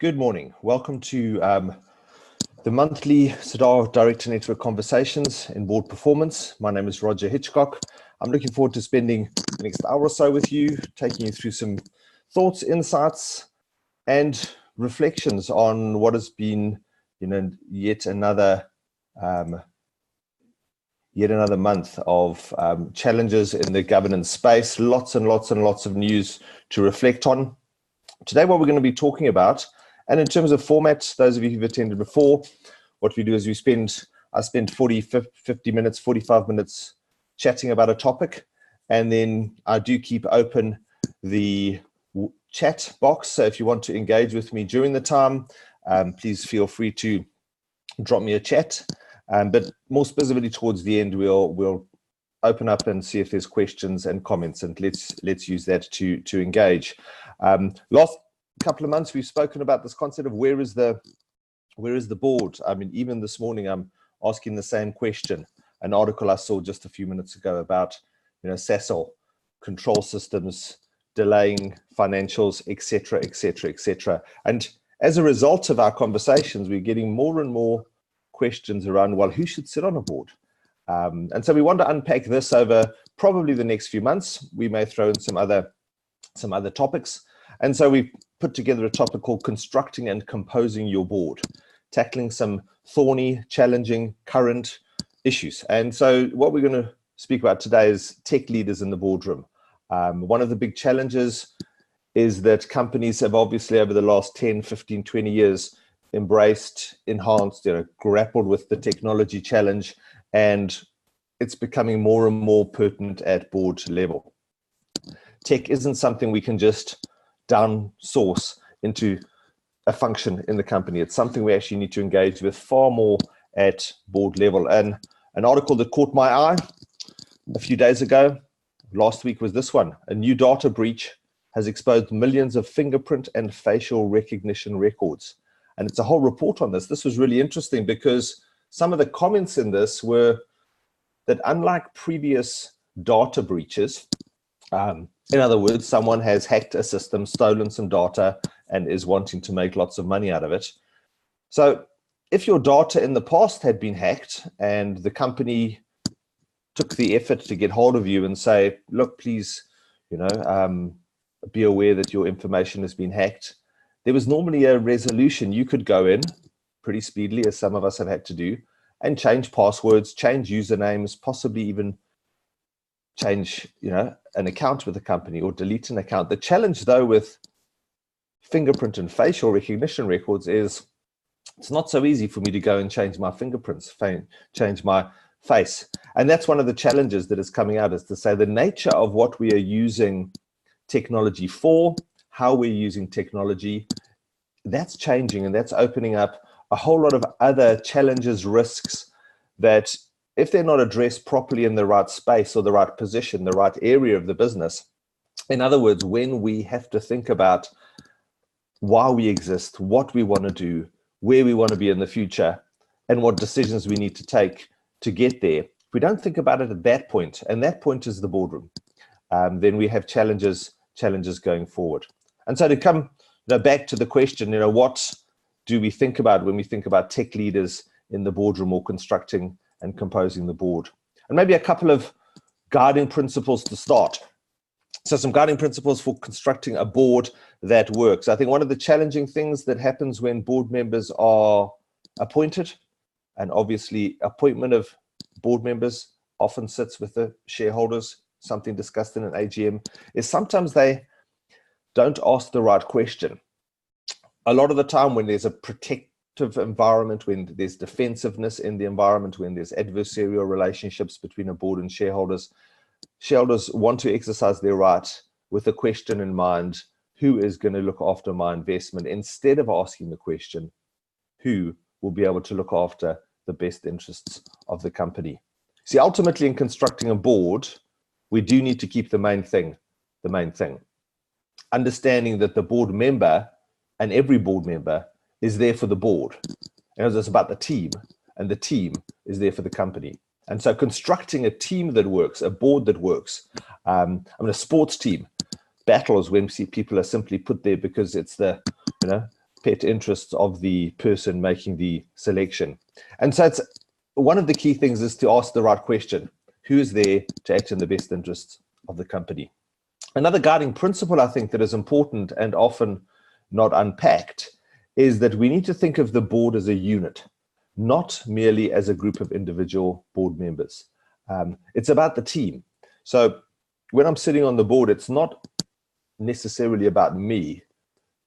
Good morning. Welcome to the monthly Sirdar Director Network Conversations in Board Performance. My name is Roger Hitchcock. I'm looking forward to spending the next hour or so with you, taking you through some thoughts, insights, and reflections on what has been, yet another month of challenges in the governance space. Lots and lots and lots of news to reflect on. Today, what we're going to be talking about, and in terms of format, those of you who've attended before, what we do is I spend 40, 50 minutes, 45 minutes chatting about a topic, and then I do keep open the chat box. So if you want to engage with me during the time, please feel free to drop me a chat. But more specifically towards the end, we'll open up and see if there's questions and comments, and let's use that to engage. Last couple of months, we've spoken about this concept of where is the board. I mean, even this morning, I'm asking the same question. An article I saw just a few minutes ago about, SASL, control systems, delaying financials, etc., etc., etc. And as a result of our conversations, we're getting more and more questions around, well, who should sit on a board? And so we want to unpack this over probably the next few months. We may throw in some other topics. And so we put together a topic called Constructing and Composing Your Board, tackling some thorny, challenging, current issues. And so what we're going to speak about today is tech leaders in the boardroom. One of the big challenges is that companies have obviously over the last 10, 15, 20 years embraced, enhanced, grappled with the technology challenge, and it's becoming more and more pertinent at board level. Tech isn't something we can just down source into a function in the company. It's something we actually need to engage with far more at board level. And an article that caught my eye a few days ago, last week, was this one. A new data breach has exposed millions of fingerprint and facial recognition records. And it's a whole report on this. This was really interesting because some of the comments in this were that unlike previous data breaches, in other words, someone has hacked a system, stolen some data, and is wanting to make lots of money out of it. So if your data in the past had been hacked and the company took the effort to get hold of you and say, look, please, be aware that your information has been hacked, there was normally a resolution. You could go in pretty speedily, as some of us have had to do, and change passwords, change usernames, possibly even change, an account with the company or delete an account. The challenge, though, with fingerprint and facial recognition records is it's not so easy for me to go and change my fingerprints, change my face. And that's one of the challenges that is coming out, is to say the nature of what we are using technology for, how we're using technology, that's changing, and that's opening up a whole lot of other challenges, risks that if they're not addressed properly in the right space or the right position, the right area of the business, in other words, when we have to think about why we exist, what we want to do, where we want to be in the future, and what decisions we need to take to get there, if we don't think about it at that point, and that point is the boardroom, then we have challenges going forward. And so to come back to the question, what do we think about when we think about tech leaders in the boardroom or constructing and composing the board? And maybe a couple of guiding principles to start. So some guiding principles for constructing a board that works. I think one of the challenging things that happens when board members are appointed, and obviously appointment of board members often sits with the shareholders, something discussed in an AGM, is sometimes they don't ask the right question. A lot of the time when there's a protective environment, when there's defensiveness in the environment, when there's adversarial relationships between a board and shareholders want to exercise their right with a question in mind: who is going to look after my investment, instead of asking the question, who will be able to look after the best interests of the company? See, ultimately in constructing a board, we do need to keep the main thing. Understanding that the board member and every board member is there for the board. And it's about the team, and the team is there for the company. And so constructing a team that works, a board that works. A sports team battles when people are simply put there because it's the pet interests of the person making the selection. And so it's one of the key things is to ask the right question. Who is there to act in the best interests of the company? Another guiding principle I think that is important and often not unpacked is that we need to think of the board as a unit, not merely as a group of individual board members. It's about the team. So when I'm sitting on the board, it's not necessarily about me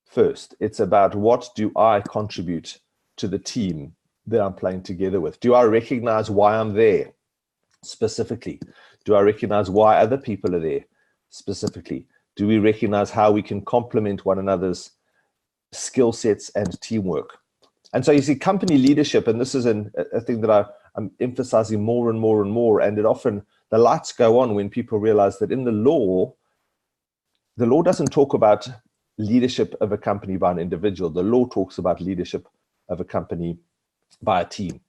first. It's about what do I contribute to the team that I'm playing together with? Do I recognize why I'm there specifically? Do I recognize why other people are there specifically? Do we recognize how we can complement one another's skill sets and teamwork? And so you see company leadership, and this is a thing that I'm emphasizing more and more and more, and it often, the lights go on when people realize that in the law doesn't talk about leadership of a company by an individual. The law talks about leadership of a company by a team.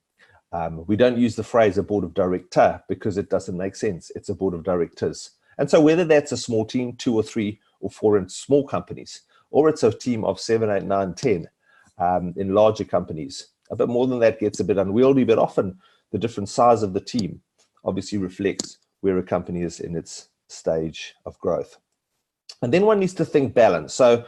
We don't use the phrase a board of director because it doesn't make sense. It's a board of directors. And so whether that's a small team, 2 or 3 or 4 in small companies, or it's a team of 7, 8, 9, 10 in larger companies, a bit more than that gets a bit unwieldy, but often the different size of the team obviously reflects where a company is in its stage of growth. And then one needs to think balance. So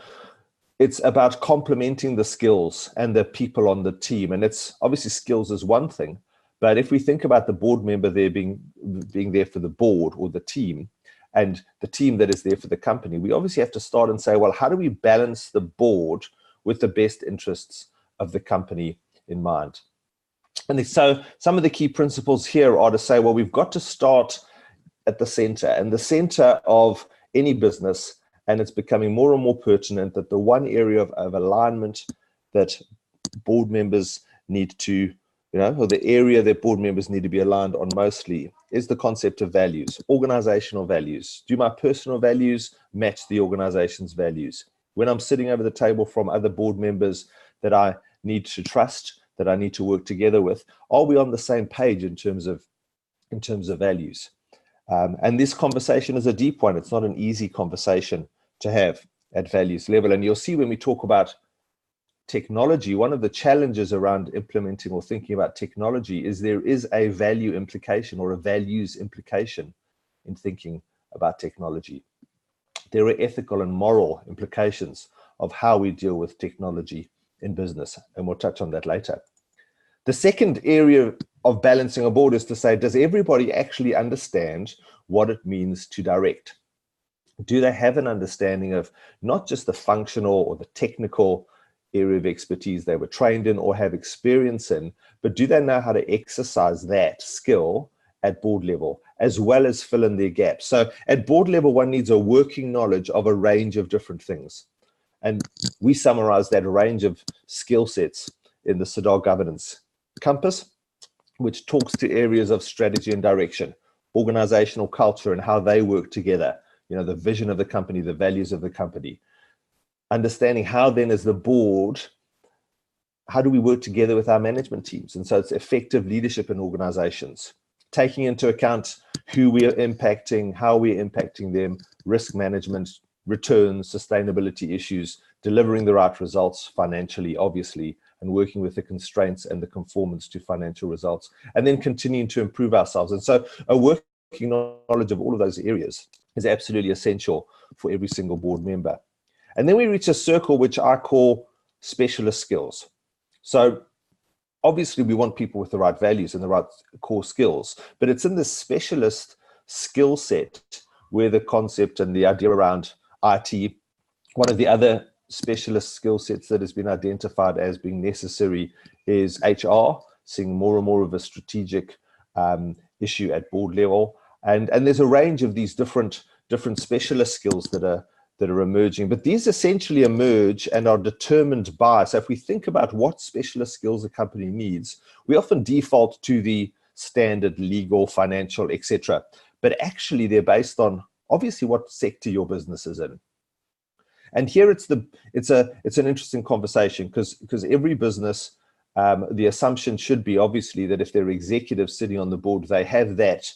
it's about complementing the skills and the people on the team. And it's obviously skills is one thing, but if we think about the board member there being there for the board or the team, and the team that is there for the company, we obviously have to start and say, well, how do we balance the board with the best interests of the company in mind? And so some of the key principles here are to say, well, we've got to start at the center, and the center of any business, and it's becoming more and more pertinent that the one area of alignment that board members need to, or the area that board members need to be aligned on mostly is the concept of values, organizational values. Do my personal values match the organization's values? When I'm sitting over the table from other board members that I need to trust, that I need to work together with, are we on the same page in terms of values? And this conversation is a deep one. It's not an easy conversation to have at values level. And you'll see when we talk about technology, one of the challenges around implementing or thinking about technology is there is a value implication or a values implication in thinking about technology. There are ethical and moral implications of how we deal with technology in business, and we'll touch on that later. The second area of balancing a board is to say, does everybody actually understand what it means to direct? Do they have an understanding of not just the functional or the technical area of expertise they were trained in or have experience in, but do they know how to exercise that skill at board level, as well as fill in their gaps? So at board level, one needs a working knowledge of a range of different things. And we summarize that range of skill sets in the Sirdar governance compass, which talks to areas of strategy and direction, organizational culture and how they work together, the vision of the company, the values of the company. Understanding how then as the board, how do we work together with our management teams? And so it's effective leadership in organizations, taking into account who we are impacting, how we are impacting them, risk management, returns, sustainability issues, delivering the right results financially, obviously, and working with the constraints and the conformance to financial results, and then continuing to improve ourselves. And so a working knowledge of all of those areas is absolutely essential for every single board member. And then we reach a circle which I call specialist skills. So obviously we want people with the right values and the right core skills, but it's in the specialist skill set where the concept and the idea around IT, one of the other specialist skill sets that has been identified as being necessary is HR, seeing more and more of a strategic issue at board level. And there's a range of these different specialist skills that are emerging, but these essentially emerge and are determined by, so if we think about what specialist skills a company needs, we often default to the standard legal, financial, etc. But actually they're based on obviously what sector your business is in. And here it's an interesting conversation because every business, the assumption should be obviously that if they're executives sitting on the board, they have that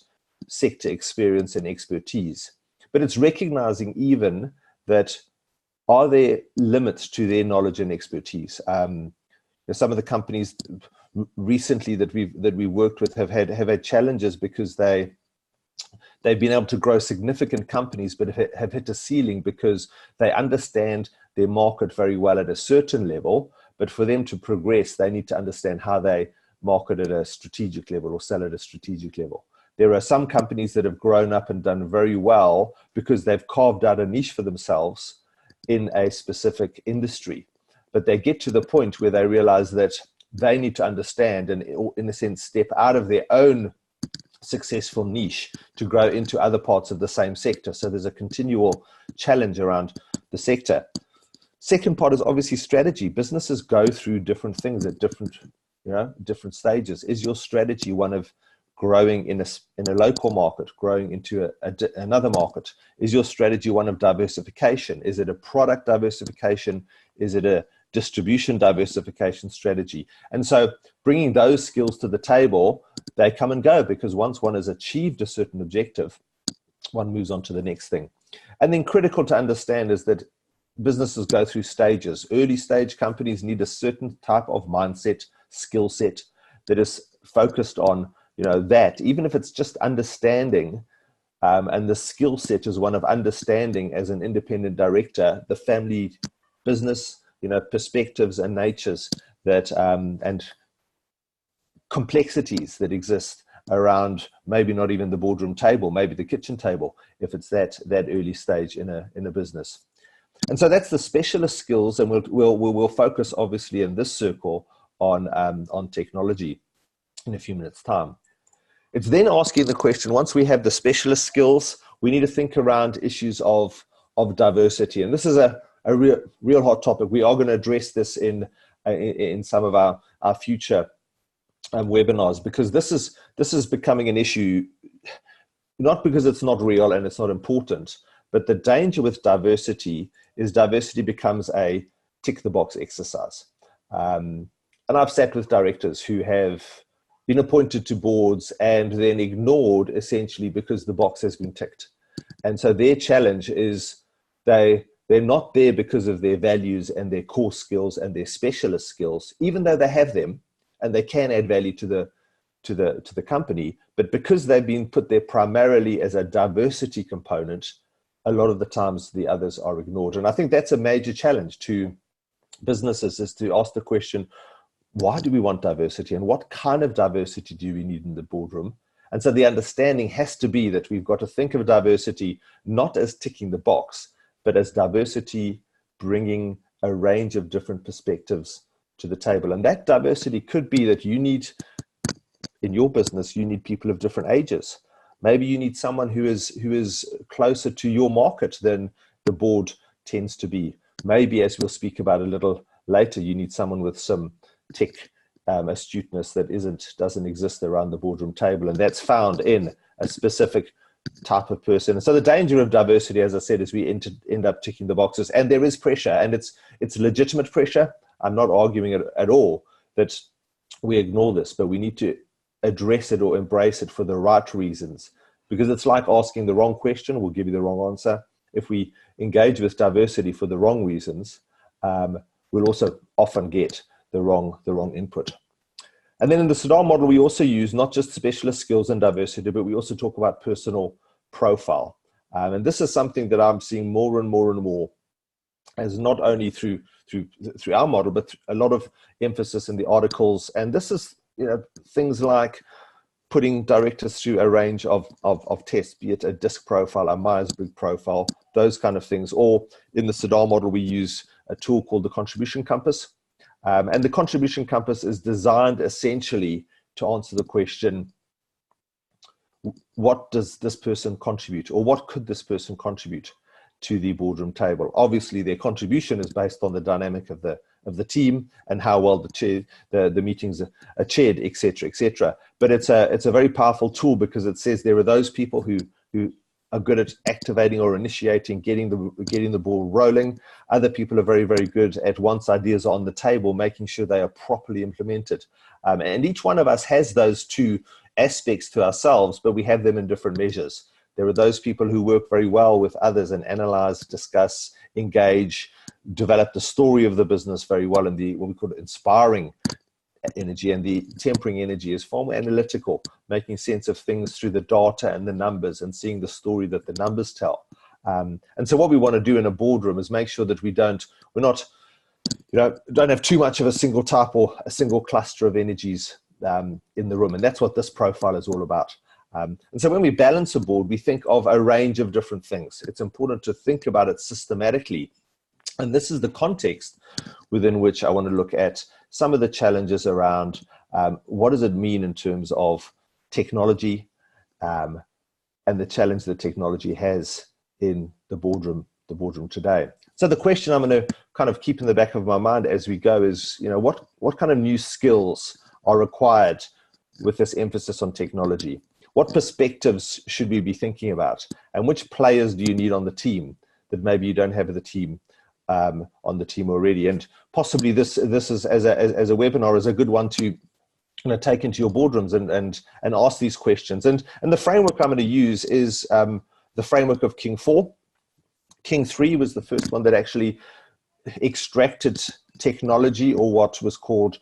sector experience and expertise. But it's recognizing even that are there limits to their knowledge and expertise? Some of the companies recently that we worked with have had challenges because they've been able to grow significant companies, but have hit a ceiling because they understand their market very well at a certain level. But for them to progress, they need to understand how they market at a strategic level or sell at a strategic level. There are some companies that have grown up and done very well because they've carved out a niche for themselves in a specific industry. But they get to the point where they realize that they need to understand and, in a sense, step out of their own successful niche to grow into other parts of the same sector. So there's a continual challenge around the sector. Second part is obviously strategy. Businesses go through different things at different stages. Is your strategy one of growing in a local market, growing into another market? Is your strategy one of diversification? Is it a product diversification? Is it a distribution diversification strategy? And so bringing those skills to the table, they come and go, because once one has achieved a certain objective, one moves on to the next thing. And then critical to understand is that businesses go through stages. Early stage companies need a certain type of mindset, skill set that is focused on, that, even if it's just understanding, and the skill set is one of understanding as an independent director, the family business, perspectives and natures that, and complexities that exist around maybe not even the boardroom table, maybe the kitchen table, if it's that early stage in a business. And so that's the specialist skills, and we'll focus obviously in this circle on technology in a few minutes' time. It's then asking the question, once we have the specialist skills, we need to think around issues of diversity. And this is a real hot topic. We are going to address this in some of our future webinars, because this is becoming an issue, not because it's not real and it's not important, but the danger with diversity is diversity becomes a tick the box exercise. And I've sat with directors who have been appointed to boards and then ignored, essentially because the box has been ticked. And so their challenge is they're not there because of their values and their core skills and their specialist skills, even though they have them and they can add value to the company. But because they've been put there primarily as a diversity component, a lot of the times the others are ignored. And I think that's a major challenge to businesses, is to ask the question, why do we want diversity, and what kind of diversity do we need in the boardroom? And so the understanding has to be that we've got to think of diversity not as ticking the box, but as diversity bringing a range of different perspectives to the table. And that diversity could be that you need, in your business, you need people of different ages. Maybe you need someone who is closer to your market than the board tends to be. Maybe, as we'll speak about a little later, you need someone with some tech astuteness that doesn't exist around the boardroom table, and that's found in a specific type of person. And so the danger of diversity, as I said, is we end up ticking the boxes, and there is pressure, and it's legitimate pressure. I'm not arguing at all that we ignore this, but we need to address it or embrace it for the right reasons, because it's like asking the wrong question will give you the wrong answer. If we engage with diversity for the wrong reasons, we'll also often get the wrong input. And then in the Sirdar model, we also use not just specialist skills and diversity, but we also talk about personal profile. And this is something that I'm seeing more and more and more, as not only through our model, but a lot of emphasis in the articles. And this is things like putting directors through a range of tests, be it a DISC profile, a Myers-Briggs profile, those kind of things. Or in the Sirdar model, we use a tool called the contribution compass. And the contribution compass is designed essentially to answer the question, what does this person contribute, or what could this person contribute to the boardroom table? Obviously, their contribution is based on the dynamic of the team and how well the meetings are chaired, etc., etc. But it's a very powerful tool, because it says there are those people who are good at activating or initiating, getting the ball rolling. Other people are very, very good at, once ideas are on the table, making sure they are properly implemented. And each one of us has those two aspects to ourselves, but we have them in different measures. There are those people who work very well with others and analyze, discuss, engage, develop the story of the business very well, and the what we call inspiring energy, and the tempering energy is far more analytical, making sense of things through the data and the numbers and seeing the story that the numbers tell. And so what we want to do in a boardroom is make sure that we're not, don't have too much of a single type or a single cluster of energies in the room. And that's what this profile is all about. And so when we balance a board, we think of a range of different things. It's important to think about it systematically. And this is the context within which I want to look at some of the challenges around what does it mean in terms of technology and the challenge that technology has in the boardroom today. So the question I'm going to kind of keep in the back of my mind as we go is, what kind of new skills are required with this emphasis on technology? What perspectives should we be thinking about? And which players do you need on the team that maybe you don't have on the team already? And possibly this is as a webinar is a good one to take into your boardrooms and ask these questions. And the framework I'm going to use is the framework of King 4. King 3 was the first one that actually extracted technology, or what was called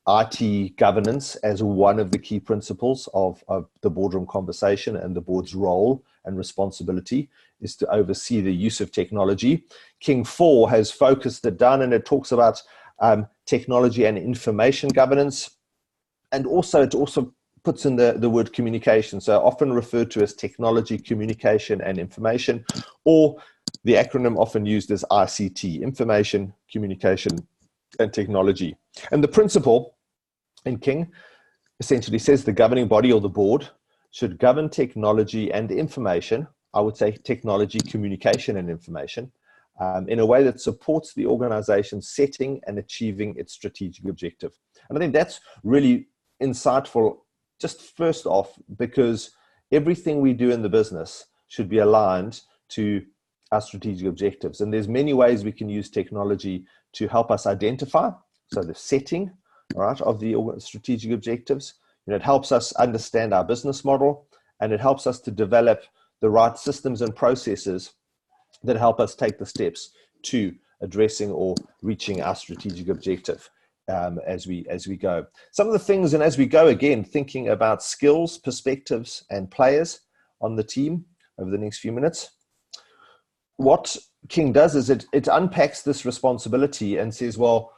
IT governance, as one of the key principles of the boardroom conversation, and the board's role and responsibility is to oversee the use of technology. King 4 has focused it down, and it talks about technology and information governance, and it also puts in the word communication, so often referred to as technology, communication, and information, or the acronym often used as ICT, information, communication, and technology. And the principle in King essentially says the governing body, or the board, should govern technology and information, I would say technology, communication, and information, in a way that supports the organization setting and achieving its strategic objective. And I think that's really insightful, just first off, because everything we do in the business should be aligned to our strategic objectives. And there's many ways we can use technology to help us identify, so the setting, right, of the strategic objectives. It helps us understand our business model, and it helps us to develop the right systems and processes that help us take the steps to addressing or reaching our strategic objective as we go. Some of the things, and as we go, again, thinking about skills, perspectives, and players on the team over the next few minutes. What King does is it unpacks this responsibility and says, well,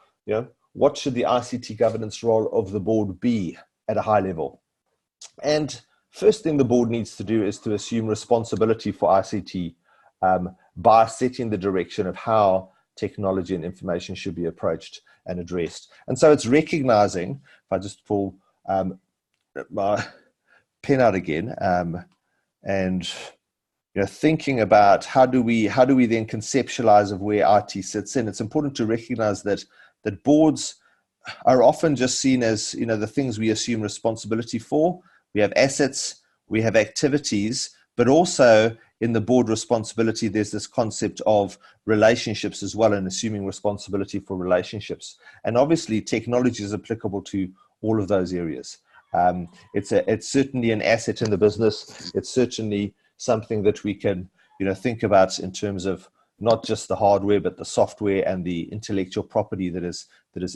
what should the ICT governance role of the board be at a high level? And first thing the board needs to do is to assume responsibility for ICT by setting the direction of how technology and information should be approached and addressed. And so it's recognizing, if I just pull my pen out again, and thinking about how do we then conceptualize of where IT sits in. It's important to recognize that boards are often just seen as the things we assume responsibility for. We have assets, we have activities, but also in the board responsibility, there's this concept of relationships as well, and assuming responsibility for relationships. And obviously, technology is applicable to all of those areas. It's certainly an asset in the business. It's certainly something that we can, think about in terms of not just the hardware, but the software and the intellectual property that is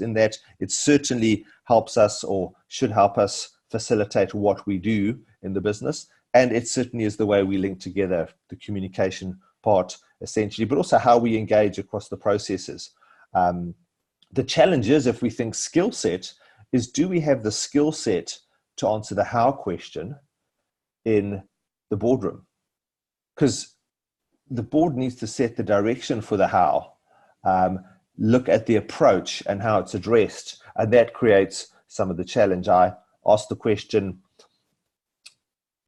in that. It certainly helps us, or should help us, facilitate what we do in the business. And it certainly is the way we link together the communication part, essentially, but also how we engage across the processes. The challenge is, if we think skill set, is do we have the skill set to answer the how question in the boardroom? Because the board needs to set the direction for the how, look at the approach and how it's addressed, and that creates some of the challenge. I asked the question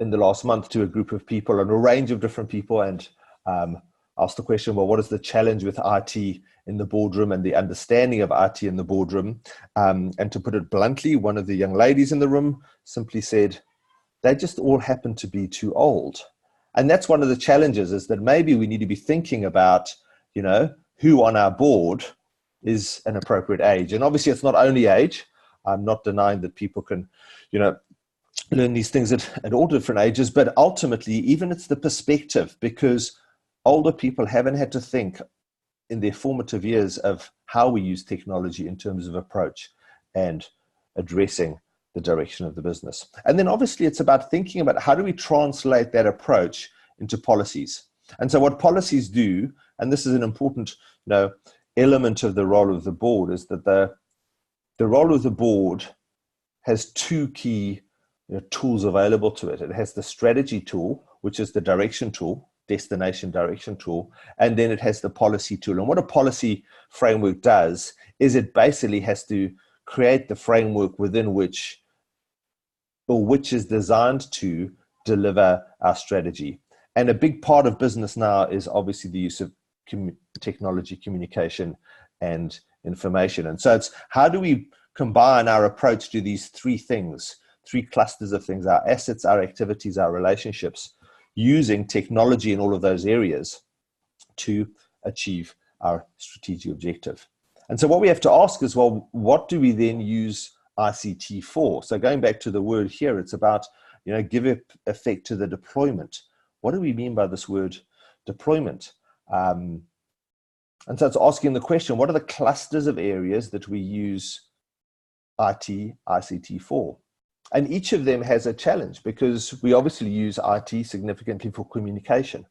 in the last month to a group of people, and a range of different people, and asked the question, well, what is the challenge with IT in the boardroom and the understanding of IT in the boardroom? And to put it bluntly, one of the young ladies in the room simply said, they just all happen to be too old. And that's one of the challenges, is that maybe we need to be thinking about, who on our board is an appropriate age. And obviously it's not only age. I'm not denying that people can, learn these things at all different ages, but ultimately even it's the perspective, because older people haven't had to think in their formative years of how we use technology in terms of approach and addressing the direction of the business. And then obviously it's about thinking about how do we translate that approach into policies. And so what policies do, and this is an important element of the role of the board, is that the role of the board has two key tools available to it. It has the strategy tool, which is the direction tool, destination direction tool, and then it has the policy tool. And what a policy framework does is it basically has to create the framework within which is designed to deliver our strategy. And a big part of business now is obviously the use of technology, communication, and information. And so it's how do we combine our approach to these three things, three clusters of things, our assets, our activities, our relationships, using technology in all of those areas to achieve our strategic objective. And so what we have to ask is, well, what do we then use ICT for? So going back to the word here, it's about, give effect to the deployment. What do we mean by this word deployment? And so it's asking the question, what are the clusters of areas that we use ICT for? And each of them has a challenge, because we obviously use IT significantly for communication.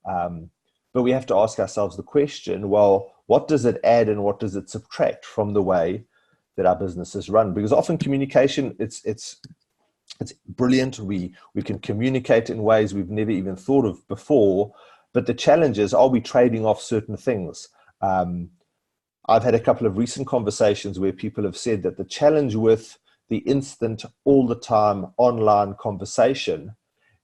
But we have to ask ourselves the question, well, what does it add and what does it subtract from the way that our businesses run? Because often communication, it's brilliant. We can communicate in ways we've never even thought of before. But the challenge is, are we trading off certain things? I've had a couple of recent conversations where people have said that the challenge with the instant, all the time online conversation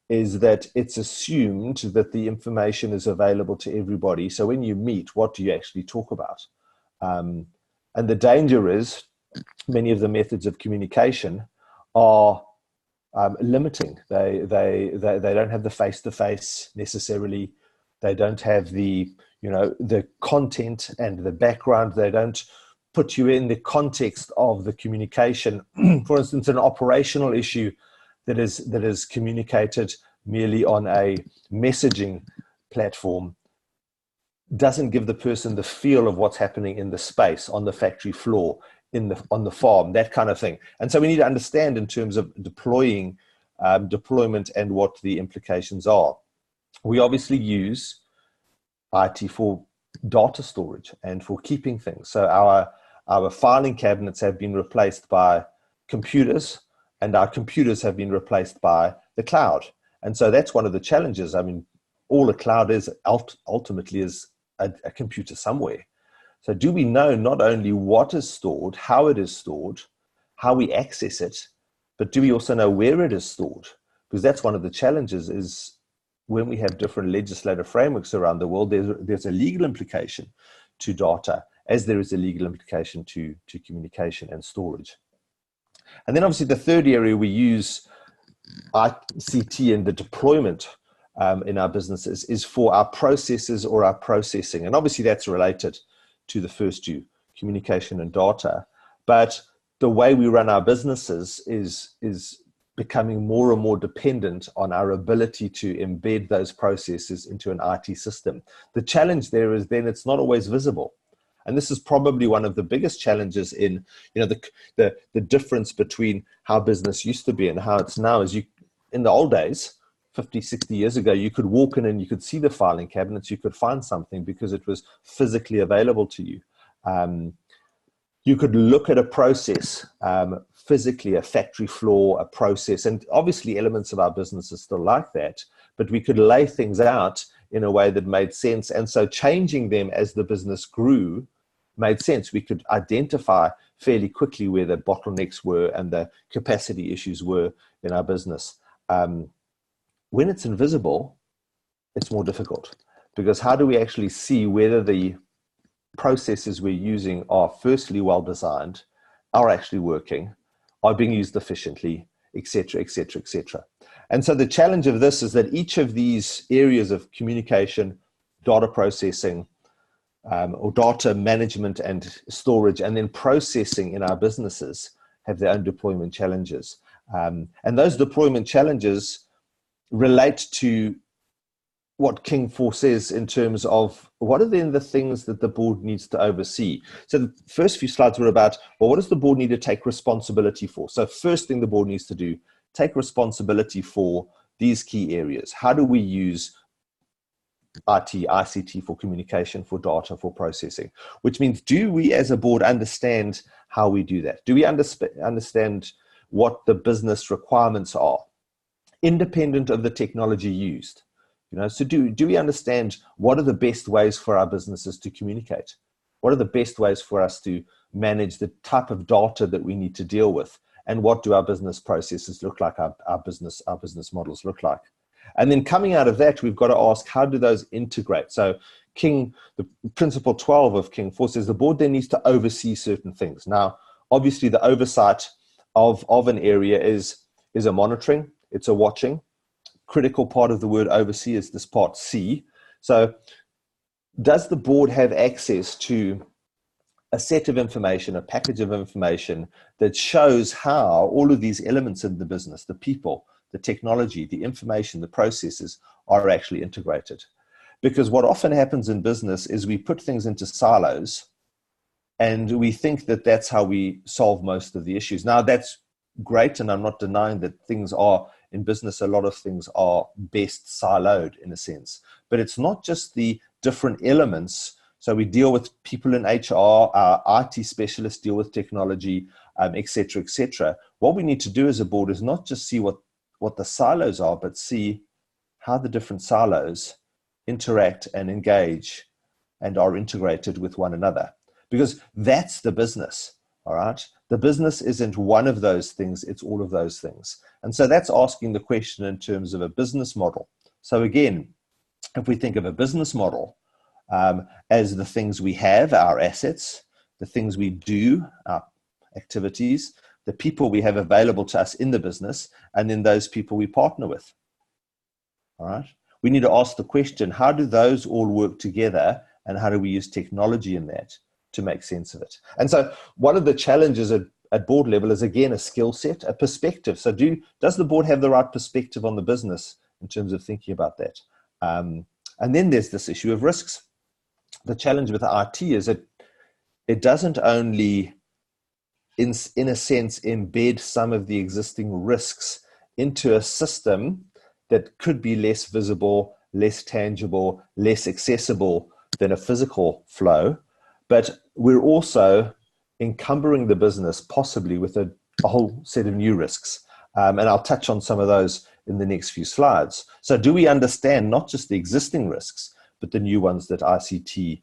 is that it's assumed that the information is available to everybody. So when you meet, what do you actually talk about? And the danger is many of the methods of communication are limiting. They don't have the face-to-face necessarily. They don't have the content and the background. They don't put you in the context of the communication. For instance, an operational issue that is communicated merely on a messaging platform doesn't give the person the feel of what's happening in the space, on the factory floor, on the farm, that kind of thing. And so we need to understand in terms of deployment and what the implications are. We obviously use IT for data storage and for keeping things. So our filing cabinets have been replaced by computers, and our computers have been replaced by the cloud. And so that's one of the challenges. I mean, all a cloud is ultimately is a computer somewhere. So do we know not only what is stored, how it is stored, how we access it, but do we also know where it is stored? Because that's one of the challenges, is when we have different legislative frameworks around the world, there's a legal implication to data, as there is a legal implication to communication and storage. And then obviously the third area we use ICT and the deployment in our businesses is for our processes or our processing. And obviously that's related to the first two, communication and data. But the way we run our businesses is becoming more and more dependent on our ability to embed those processes into an IT system. The challenge there is then it's not always visible. And this is probably one of the biggest challenges in, the difference between how business used to be and how it's now. Is in the old days, 50, 60 years ago, you could walk in and you could see the filing cabinets, you could find something because it was physically available to you. You could look at a process, physically, a factory floor, a process, and obviously elements of our business are still like that, but we could lay things out in a way that made sense. And so changing them as the business grew made sense. We could identify fairly quickly where the bottlenecks were and the capacity issues were in our business. When it's invisible, it's more difficult, because how do we actually see whether the processes we're using are firstly well designed, are actually working, are being used efficiently, etc., etc., etc. And so the challenge of this is that each of these areas of communication, data processing, or data management and storage, and then processing in our businesses have their own deployment challenges. And those deployment challenges relate to what King 4 says in terms of what are then the things that the board needs to oversee. So the first few slides were about, well, what does the board need to take responsibility for? So first thing the board needs to do, take responsibility for these key areas. How do we use IT, ICT for communication, for data, for processing? Which means, do we as a board understand how we do that? Do we understand what the business requirements are, independent of the technology used? So do we understand what are the best ways for our businesses to communicate? What are the best ways for us to manage the type of data that we need to deal with? And what do our business processes look like, our business models look like? And then coming out of that, we've got to ask, how do those integrate? So the principle 12 of King 4 says the board then needs to oversee certain things. Now, obviously the oversight of an area is a monitoring, it's a watching. Critical part of the word oversee is this part C. So does the board have access to a set of information, a package of information that shows how all of these elements in the business, the people, the technology, the information, the processes are actually integrated? Because what often happens in business is we put things into silos and we think that that's how we solve most of the issues. Now that's great, and I'm not denying that things are, in business, a lot of things are best siloed in a sense, but it's not just the different elements. So we deal with people in HR, our IT specialists deal with technology, et cetera, et cetera. What we need to do as a board is not just see what the silos are, but see how the different silos interact and engage and are integrated with one another, because that's the business. All right. The business isn't one of those things, it's all of those things. And so that's asking the question in terms of a business model. So again, if we think of a business model as the things we have, our assets, the things we do, our activities, the people we have available to us in the business, and then those people we partner with. All right. We need to ask the question, how do those all work together, and how do we use technology in that to make sense of it? And so one of the challenges at board level is, again, a skill set, a perspective. So does the board have the right perspective on the business in terms of thinking about that? And then there's this issue of risks. The challenge with IT is that it doesn't only, in a sense, embed some of the existing risks into a system that could be less visible, less tangible, less accessible than a physical flow, but we're also encumbering the business possibly with a whole set of new risks. And I'll touch on some of those in the next few slides. So do we understand not just the existing risks, but the new ones that ICT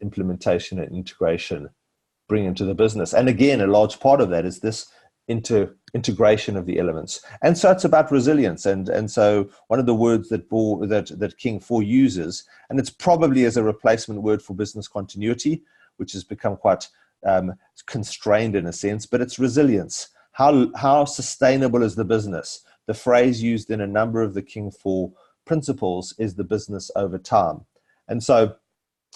implementation and integration bring into the business? And again, a large part of that is this integration of the elements. And so it's about resilience. And so one of the words that King 4 uses, and it's probably as a replacement word for business continuity, which has become quite constrained in a sense, but it's resilience. How sustainable is the business? The phrase used in a number of the King 4 principles is the business over time. And so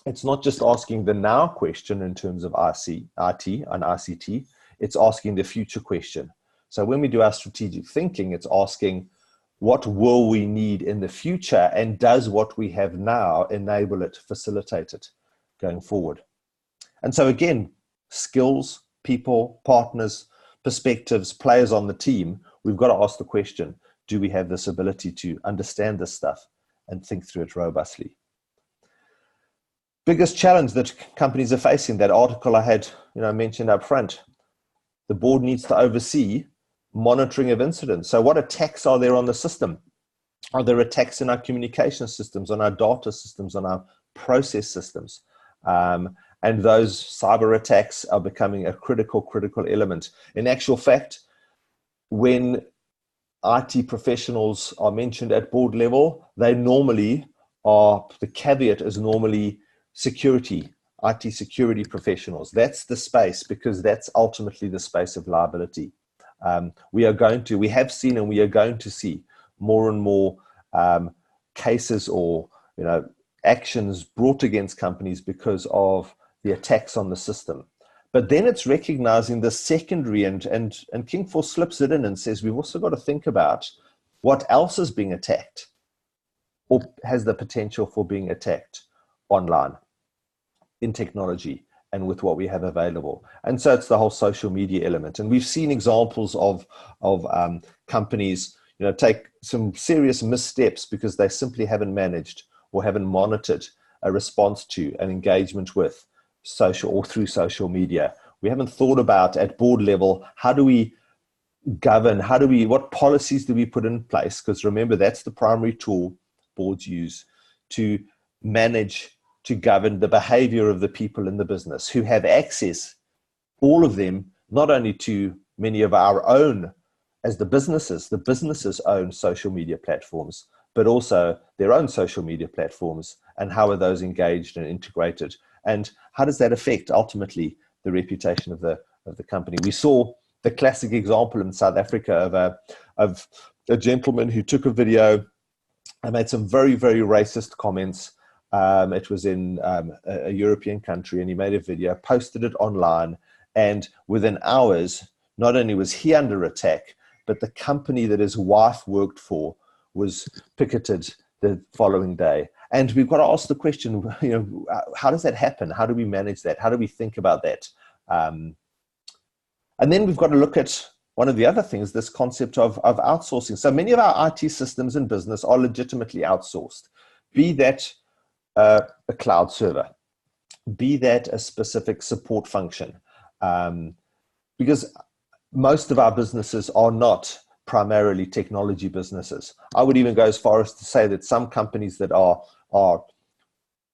it's not just asking the now question in terms of IT and ICT, it's asking the future question. So when we do our strategic thinking, it's asking, what will we need in the future, and does what we have now enable it, facilitate it going forward? And so again, skills, people, partners, perspectives, players on the team, we've got to ask the question, do we have this ability to understand this stuff and think through it robustly? Biggest challenge that companies are facing, that article I had mentioned up front, the board needs to oversee monitoring of incidents. So what attacks are there on the system? Are there attacks in our communication systems, on our data systems, on our process systems? And those cyber attacks are becoming a critical element. In actual fact, when IT professionals are mentioned at board level, they normally are, the caveat is normally security, IT security professionals. That's the space, because that's ultimately the space of liability. We have seen and we are going to see more and more cases or actions brought against companies because of the attacks on the system. But then it's recognizing the secondary, and King 4 slips it in and says we've also got to think about what else is being attacked. or has the potential for being attacked online, in technology, and with what we have available. And so it's the whole social media element. And we've seen examples of companies, take some serious missteps because they simply haven't managed or haven't monitored a response to an engagement with social or through social media. We haven't thought about at board level, how do we govern, what policies do we put in place? Because remember, that's the primary tool boards use to manage, to govern the behavior of the people in the business who have access, all of them, not only to many of our own, as the businesses own social media platforms, but also their own social media platforms, and how are those engaged and integrated, and how does that affect ultimately the reputation of the company. We saw the classic example in South Africa of a gentleman who took a video and made some very, very racist comments. It was in a European country, and he made a video, posted it online, and within hours, not only was he under attack, but the company that his wife worked for was picketed the following day. And we've got to ask the question, how does that happen? How do we manage that? How do we think about that? And then we've got to look at one of the other things, this concept of outsourcing. So many of our IT systems in business are legitimately outsourced, be that a cloud server, be that a specific support function, because most of our businesses are not primarily technology businesses. I would even go as far as to say that some companies that are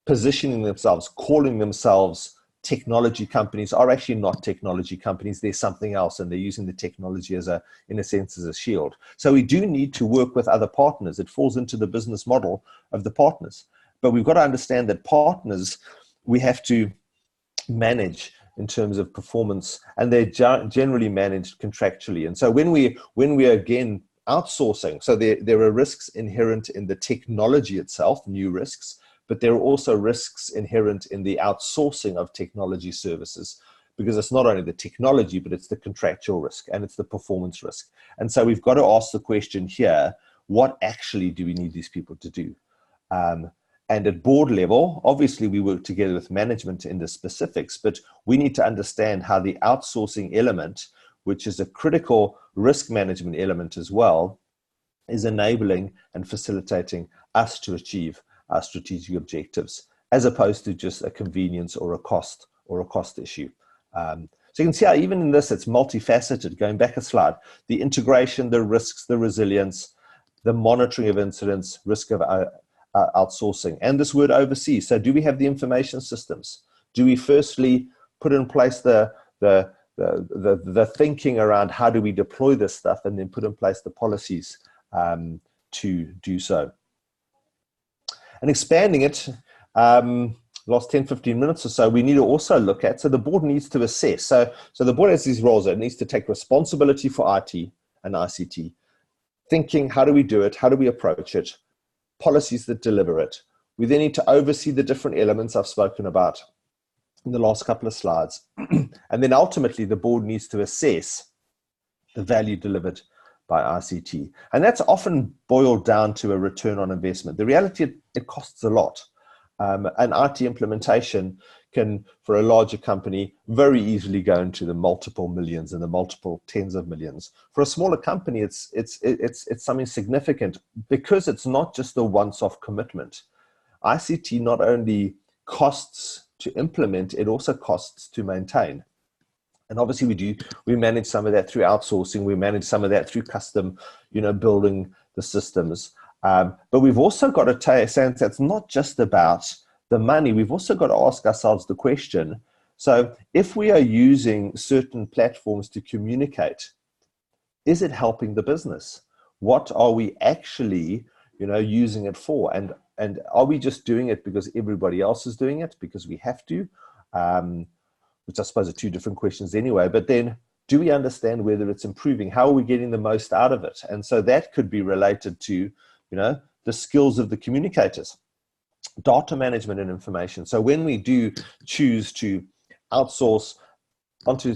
positioning themselves, calling themselves technology companies, are actually not technology companies. They're something else, and they're using the technology in a sense, as a shield. So we do need to work with other partners. It falls into the business model of the partners. But we've got to understand that partners, we have to manage in terms of performance, and they're generally managed contractually. And so when we are again outsourcing, so there are risks inherent in the technology itself, new risks, but there are also risks inherent in the outsourcing of technology services, because it's not only the technology, but it's the contractual risk and it's the performance risk. And so we've got to ask the question here, what actually do we need these people to do? And at board level, obviously we work together with management in the specifics, but we need to understand how the outsourcing element, which is a critical risk management element as well, is enabling and facilitating us to achieve our strategic objectives, as opposed to just a convenience or a cost issue. So you can see how even in this, it's multifaceted. Going back a slide, the integration, the risks, the resilience, the monitoring of incidents, risk of outsourcing, and this word oversee. So do we have the information systems? Do we firstly put in place the thinking around how do we deploy this stuff, and then put in place the policies to do so? And expanding it, last 10, 15 minutes or so, we need to also look at, so the board needs to assess. So the board has these roles. It needs to take responsibility for IT and ICT, thinking, how do we do it? How do we approach it? Policies that deliver it. We then need to oversee the different elements I've spoken about in the last couple of slides. And then ultimately the board needs to assess the value delivered by ICT. And that's often boiled down to a return on investment. The reality, it costs a lot. An IT implementation can, for a larger company, very easily go into the multiple millions and the multiple tens of millions. For a smaller company, it's something significant, because it's not just a once-off commitment. ICT not only costs to implement, it also costs to maintain. And obviously we manage some of that through outsourcing. We manage some of that through custom, building the systems. But we've also got to say that's not just about the money. We've also got to ask ourselves the question, so if we are using certain platforms to communicate, is it helping the business? What are we actually, using it for? And are we just doing it because everybody else is doing it, because we have to? Which I suppose are two different questions anyway. But then, do we understand whether it's improving? How are we getting the most out of it? And so that could be related to, the skills of the communicators, data management and information. So when we do choose to outsource onto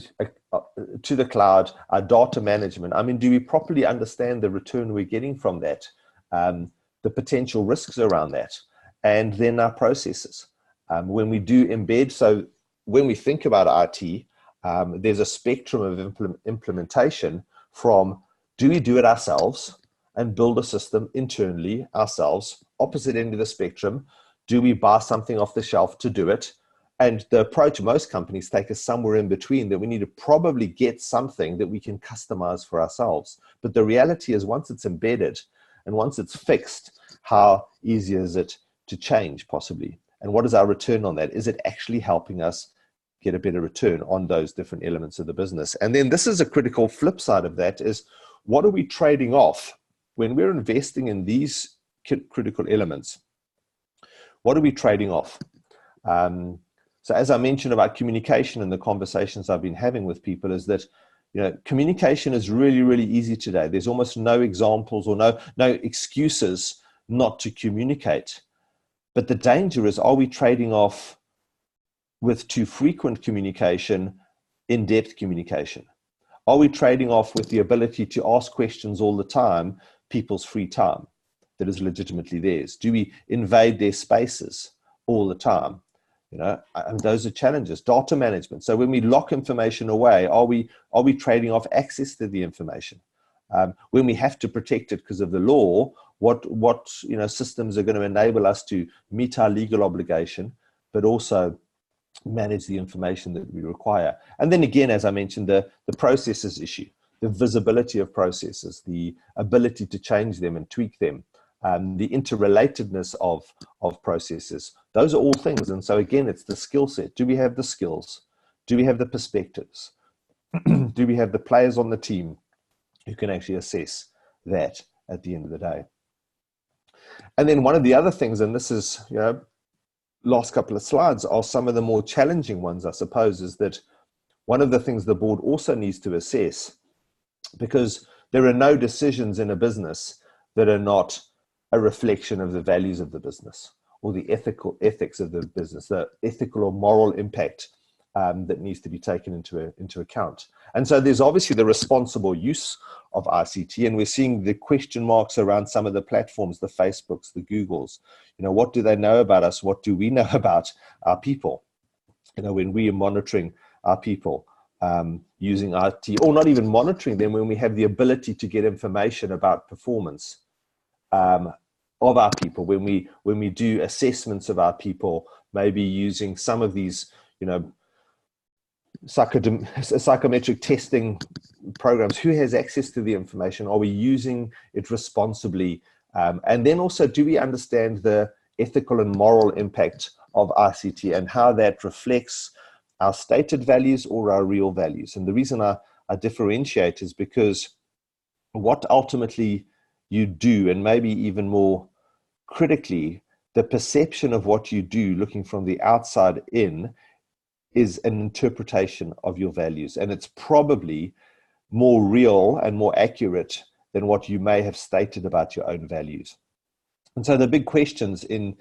to the cloud, our data management, do we properly understand the return we're getting from that? the potential risks around that, and then our processes. When we do embed, so when we think about IT, there's a spectrum of implementation from, do we do it ourselves and build a system internally ourselves? Opposite end of the spectrum, do we buy something off the shelf to do it? And the approach most companies take is somewhere in between, that we need to probably get something that we can customize for ourselves. But the reality is, once it's embedded and once it's fixed, how easy is it to change possibly? And what is our return on that? Is it actually helping us get a better return on those different elements of the business? And then this is a critical flip side of that, is what are we trading off when we're investing in these critical elements? What are we trading off? So as I mentioned about communication and the conversations I've been having with people, is that, you know, communication is really, really easy today. There's almost no examples or no excuses not to communicate. But the danger is, are we trading off with too frequent communication, in-depth communication? Are we trading off with the ability to ask questions all the time, people's free time that is legitimately theirs? Do we invade their spaces all the time? You know, and those are challenges. Data management. So when we lock information away, are we trading off access to the information? When we have to protect it because of the law, what systems are going to enable us to meet our legal obligation, but also manage the information that we require? And then again, as I mentioned, the processes issue, the visibility of processes, the ability to change them and tweak them, the interrelatedness of processes. Those are all things. And so again, it's the skill set. Do we have the skills? Do we have the perspectives? Do we have the players on the team who can actually assess that at the end of the day? And then one of the other things, and this is, you know, last couple of slides, are some of the more challenging ones, I suppose, is that one of the things the board also needs to assess, because there are no decisions in a business that are not a reflection of the values of the business, or the ethics of the business, the ethical or moral impact that needs to be taken into account. And so there's obviously the responsible use of ICT, and we're seeing the question marks around some of the platforms, the Facebooks, the Googles. You know, what do they know about us? What do we know about our people? You know, when we are monitoring our people using IT, or not even monitoring them, when we have the ability to get information about performance of our people, when we do assessments of our people, maybe using some of these, you know, psychometric testing programs. Who has access to the information? Are we using it responsibly? And then also, do we understand the ethical and moral impact of ICT and how that reflects our stated values or our real values? And the reason I differentiate is because what ultimately you do, and maybe even more critically, the perception of what you do looking from the outside in, is an interpretation of your values. And it's probably more real and more accurate than what you may have stated about your own values. And so the big questions in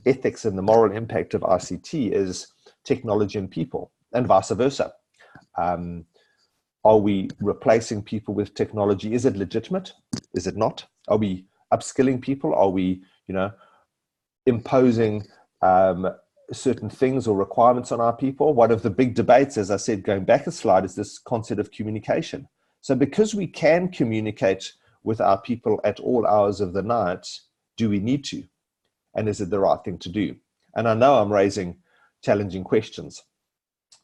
ethics and the moral impact of ICT is technology and people, and vice versa. Are we replacing people with technology? Is it legitimate? Is it not? Are we upskilling people? Are we, you know, imposing certain things or requirements on our people? One of the big debates, as I said, going back a slide, is this concept of communication. So because we can communicate with our people at all hours of the night, do we need to? And is it the right thing to do? And I know I'm raising challenging questions.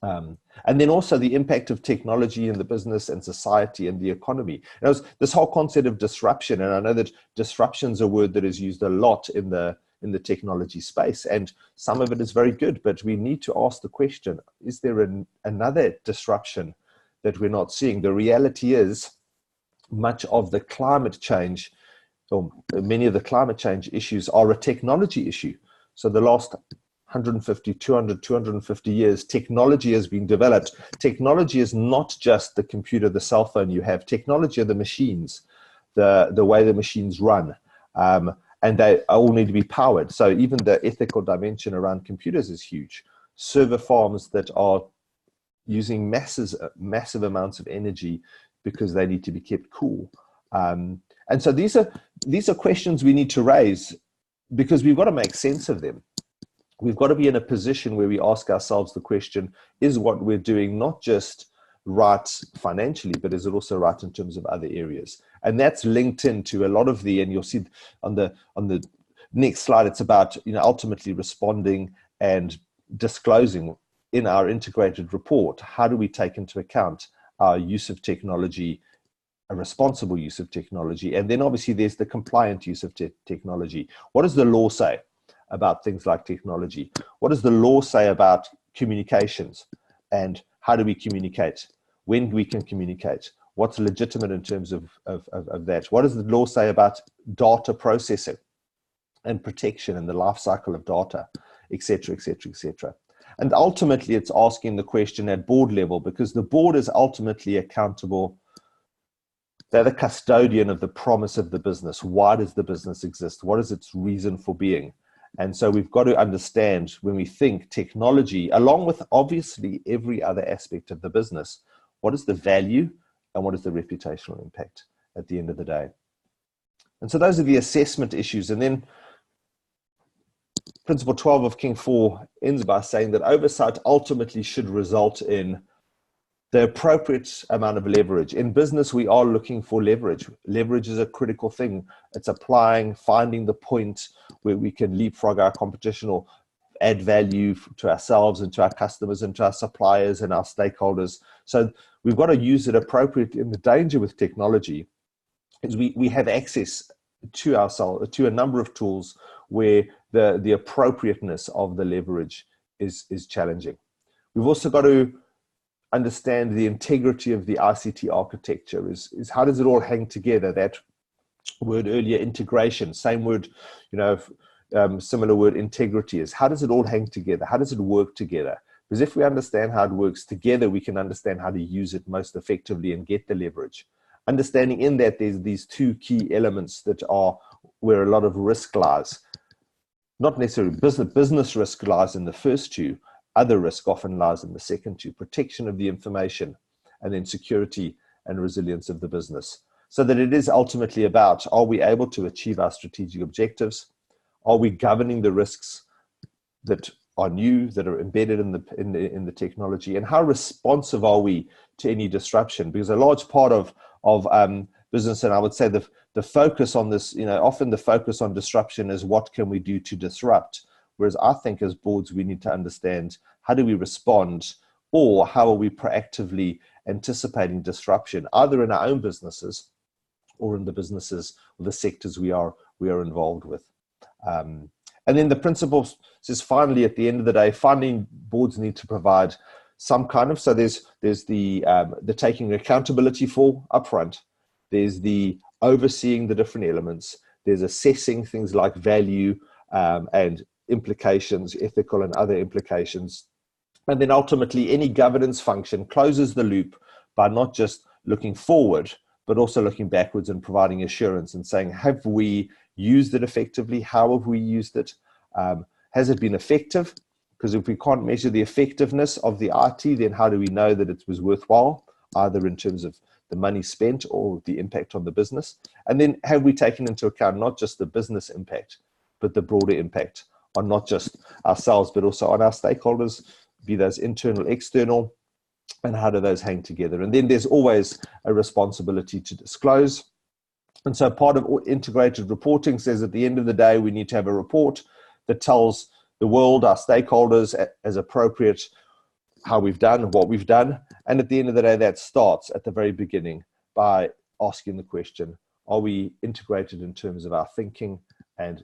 And then also the impact of technology in the business and society and the economy. And it was this whole concept of disruption. And I know that disruption is a word that is used a lot in the technology space, and some of it is very good, but we need to ask the question, is there another disruption that we're not seeing? The reality is, much of the climate change, or many of the climate change issues, are a technology issue. So the last 150, 200, 250 years, technology has been developed. Technology is not just the computer, the cell phone you have. Technology are the machines, the way the machines run. And they all need to be powered. So even the ethical dimension around computers is huge. Server farms that are using massive amounts of energy because they need to be kept cool. And And so these are questions we need to raise, because we've got to make sense of them. We've got to be in a position where we ask ourselves the question, is what we're doing not just right financially, but is it also right in terms of other areas? And that's linked into a lot of and you'll see on the next slide, it's about, ultimately responding and disclosing in our integrated report. How do we take into account our use of technology, a responsible use of technology? And then obviously there's the compliant use of technology. What does the law say about things like technology? What does the law say about communications, and how do we communicate? When we can communicate? What's legitimate in terms of that? What does the law say about data processing and protection and the life cycle of data, et cetera, et cetera, et cetera? And ultimately, it's asking the question at board level, because the board is ultimately accountable. They're the custodian of the promise of the business. Why does the business exist? What is its reason for being? And so we've got to understand, when we think technology, along with obviously every other aspect of the business, what is the value and what is the reputational impact at the end of the day? And so those are the assessment issues. And then Principle 12 of King 4 ends by saying that oversight ultimately should result in the appropriate amount of leverage. In business, we are looking for leverage. Leverage is a critical thing. It's finding the point where we can leapfrog our competition or add value to ourselves and to our customers and to our suppliers and our stakeholders. So we've got to use it appropriately. And the danger with technology is we have access to a number of tools where the appropriateness of the leverage is challenging. We've also got to understand the integrity of the ICT architecture. Is how does it all hang together? That word earlier, integration, same word, similar word, integrity, is how does it all hang together? How does it work together? Because if we understand how it works together, we can understand how to use it most effectively and get the leverage. Understanding in that there's these two key elements that are where a lot of risk lies. Not necessarily business risk lies in the first two. Other risk often lies in the second two: protection of the information, and then security and resilience of the business. So that it is ultimately about, are we able to achieve our strategic objectives? Are we governing the risks that are new, that are embedded in the technology? And how responsive are we to any disruption? Because a large part of business, and I would say the focus on this, often the focus on disruption is what can we do to disrupt? Whereas I think as boards, we need to understand, how do we respond, or how are we proactively anticipating disruption, either in our own businesses or in the businesses or the sectors we are involved with. And then the principle says, finally, at the end of the day, boards need to provide some kind of, so there's the taking accountability for upfront. There's the overseeing the different elements. There's assessing things like value and implications, ethical and other implications. And then ultimately, any governance function closes the loop by not just looking forward, but also looking backwards and providing assurance and saying, have we used it effectively? How have we used it? Has it been effective? Because if we can't measure the effectiveness of the IT, then how do we know that it was worthwhile, either in terms of the money spent or the impact on the business? And then have we taken into account not just the business impact, but the broader impact on not just ourselves, but also on our stakeholders, be those internal, external, and how do those hang together? And then there's always a responsibility to disclose. And so part of integrated reporting says at the end of the day, we need to have a report that tells the world, our stakeholders, as appropriate, how we've done, what we've done. And at the end of the day, that starts at the very beginning by asking the question, are we integrated in terms of our thinking and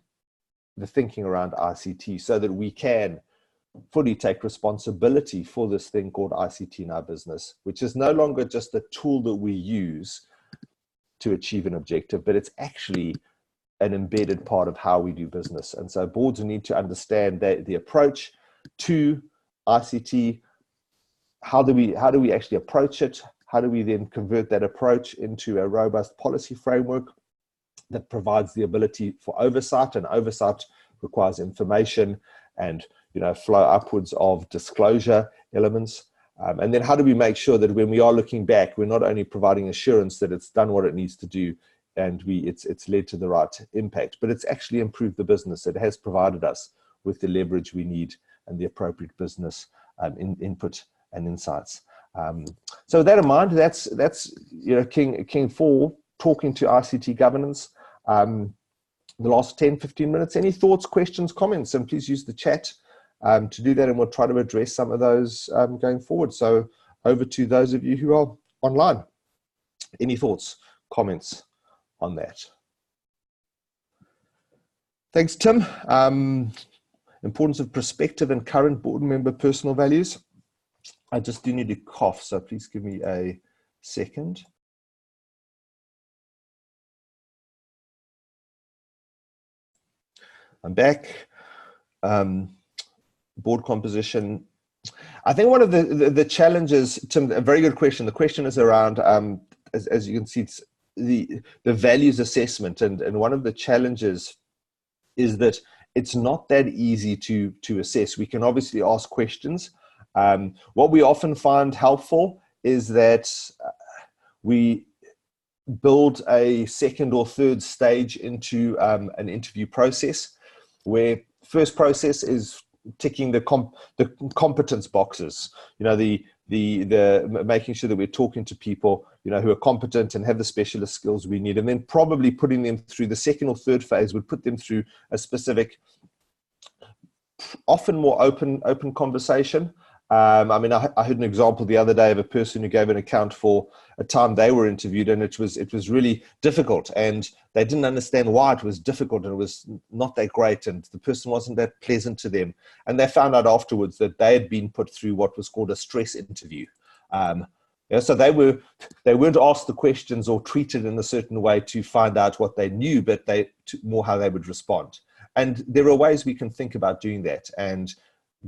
the thinking around ICT, so that we can fully take responsibility for this thing called ICT in our business, which is no longer just a tool that we use to achieve an objective, but it's actually an embedded part of how we do business. And so boards need to understand that the approach to ICT, how do we actually approach it? How do we then convert that approach into a robust policy framework that provides the ability for oversight? And oversight requires information and flow upwards of disclosure elements. And then how do we make sure that when we are looking back, we're not only providing assurance that it's done what it needs to do it's led to the right impact. But it's actually improved the business. It has provided us with the leverage we need and the appropriate business input and insights. So with that in mind, that's King 4 talking to ICT governance. The last 10-15 minutes. Any thoughts, questions, comments? And please use the chat to do that, and we'll try to address some of those going forward. So over to those of you who are online. Any thoughts, comments on that? Thanks, Tim. Importance of perspective and current board member personal values. I just do need to cough, so please give me a second. I'm back. Board composition. I think one of the challenges, Tim, a very good question. The question is around, as you can see, it's the values assessment. And one of the challenges is that it's not that easy to assess. We can obviously ask questions. What we often find helpful is that we build a second or third stage into an interview process, where first process is ticking the competence boxes, the making sure that we're talking to people who are competent and have the specialist skills we need, and then probably putting them through the second or third phase would put them through a specific, often more open conversation. I mean, I heard an example the other day of a person who gave an account for a time they were interviewed, and it was really difficult, and they didn't understand why it was difficult, and it was not that great, and the person wasn't that pleasant to them, and they found out afterwards that they had been put through what was called a stress interview. So they weren't asked the questions or treated in a certain way to find out what they knew, but more how they would respond. And there are ways we can think about doing that, and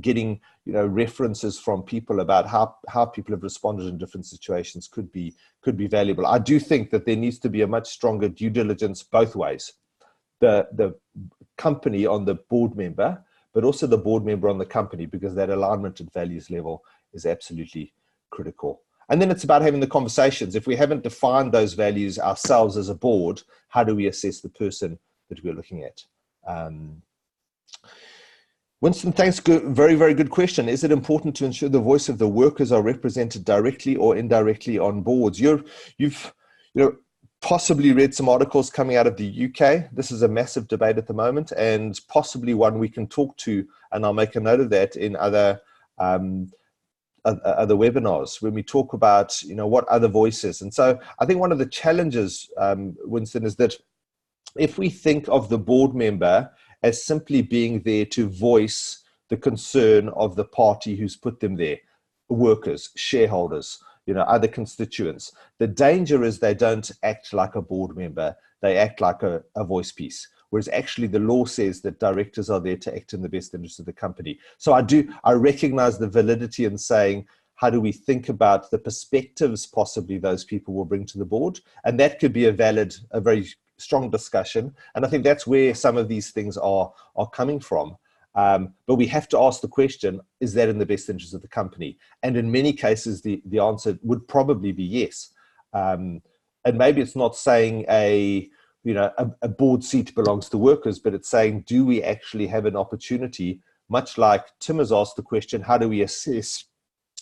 getting references from people about how people have responded in different situations could be valuable. I do think that there needs to be a much stronger due diligence both ways. The company on the board member, but also the board member on the company, because that alignment at values level is absolutely critical. And then it's about having the conversations. If we haven't defined those values ourselves as a board, how do we assess the person that we're looking at? Winston, thanks. Very, very good question. Is it important to ensure the voice of the workers are represented directly or indirectly on boards? You've possibly read some articles coming out of the UK. This is a massive debate at the moment, and possibly one we can talk to, and I'll make a note of that in other webinars when we talk about what other voices. And so I think one of the challenges, Winston, is that if we think of the board member as simply being there to voice the concern of the party who's put them there, workers, shareholders, other constituents, the danger is they don't act like a board member, they act like a voice piece. Whereas actually the law says that directors are there to act in the best interest of the company. So I recognize the validity in saying, how do we think about the perspectives possibly those people will bring to the board? And that could be a very strong discussion. And I think that's where some of these things are coming from. But we have to ask the question, is that in the best interest of the company? And in many cases, the answer would probably be yes. And maybe it's not saying a board seat belongs to workers, but it's saying, do we actually have an opportunity, much like Tim has asked the question, how do we assess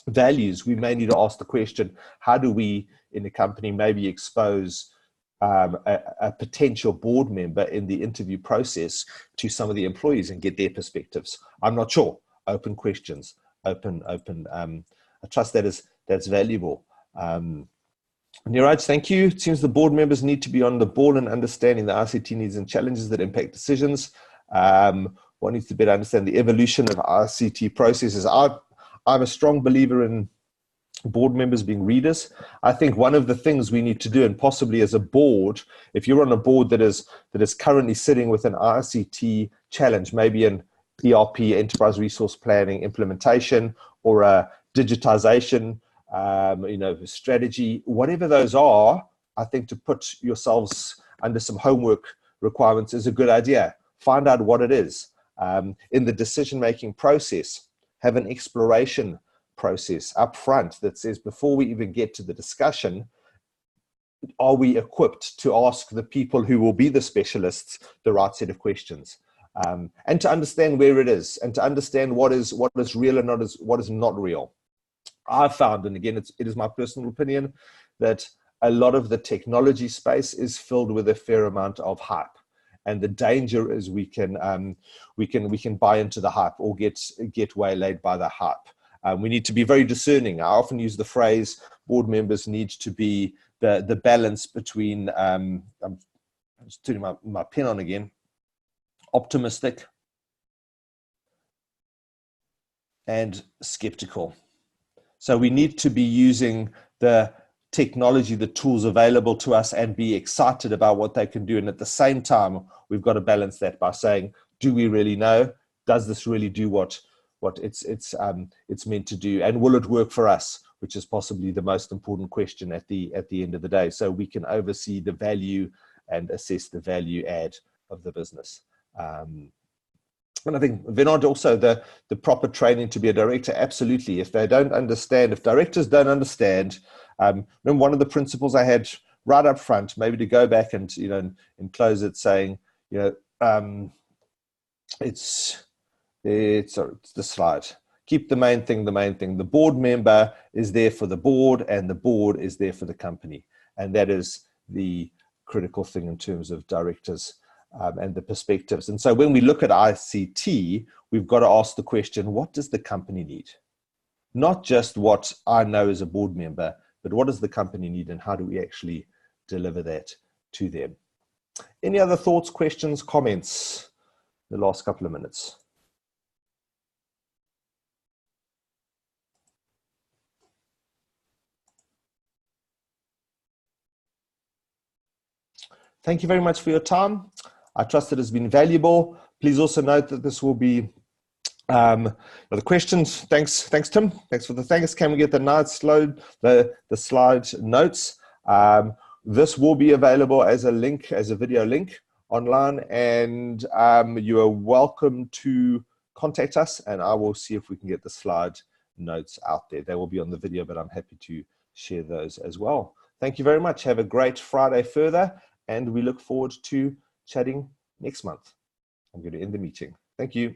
values? We may need to ask the question, how do we in a company maybe expose a potential board member in the interview process to some of the employees and get their perspectives? I'm not sure. Open questions, open. I trust that's valuable. Niraj, thank you. It seems the board members need to be on the ball and understanding the ICT needs and challenges that impact decisions. One needs to better understand the evolution of ICT processes. I'm a strong believer in board members being readers. I think one of the things we need to do, and possibly as a board, if you're on a board that is currently sitting with an ICT challenge, maybe an ERP, enterprise resource planning implementation, or a digitization strategy, whatever those are, I think to put yourselves under some homework requirements is a good idea. Find out what it is. In the decision-making process, have an exploration process up front that says, before we even get to the discussion, are we equipped to ask the people who will be the specialists the right set of questions, and to understand where it is, and to understand what is real and what is not real. I've found, and again, it is my personal opinion, that a lot of the technology space is filled with a fair amount of hype, and the danger is we can buy into the hype or get waylaid by the hype. We need to be very discerning. I often use the phrase board members need to be the balance between, I'm just turning my pen on again, optimistic and skeptical. So we need to be using the technology, the tools available to us, and be excited about what they can do. And at the same time, we've got to balance that by saying, do we really know? Does this really do what it's meant to do? And will it work for us? Which is possibly the most important question at the end of the day. So we can oversee the value and assess the value add of the business. And I think, Vinod, also the proper training to be a director, absolutely. If they don't understand, if directors don't understand, remember one of the principles I had right up front, maybe to go back and, and close it saying, it's the slide. Keep the main thing the main thing. The board member is there for the board, and the board is there for the company. And that is the critical thing in terms of directors and the perspectives. And so when we look at ICT, we've got to ask the question, what does the company need? Not just what I know as a board member, but what does the company need, and how do we actually deliver that to them? Any other thoughts, questions, comments in the last couple of minutes? Thank you very much for your time. I trust it has been valuable. Please also note that this will be the questions. Thanks, Tim. Thanks for the thanks. Can we get the nice load, the slide notes? This will be available as a link, as a video link online, and you are welcome to contact us, and I will see if we can get the slide notes out there. They will be on the video, but I'm happy to share those as well. Thank you very much. Have a great Friday further, and we look forward to chatting next month. I'm going to end the meeting. Thank you.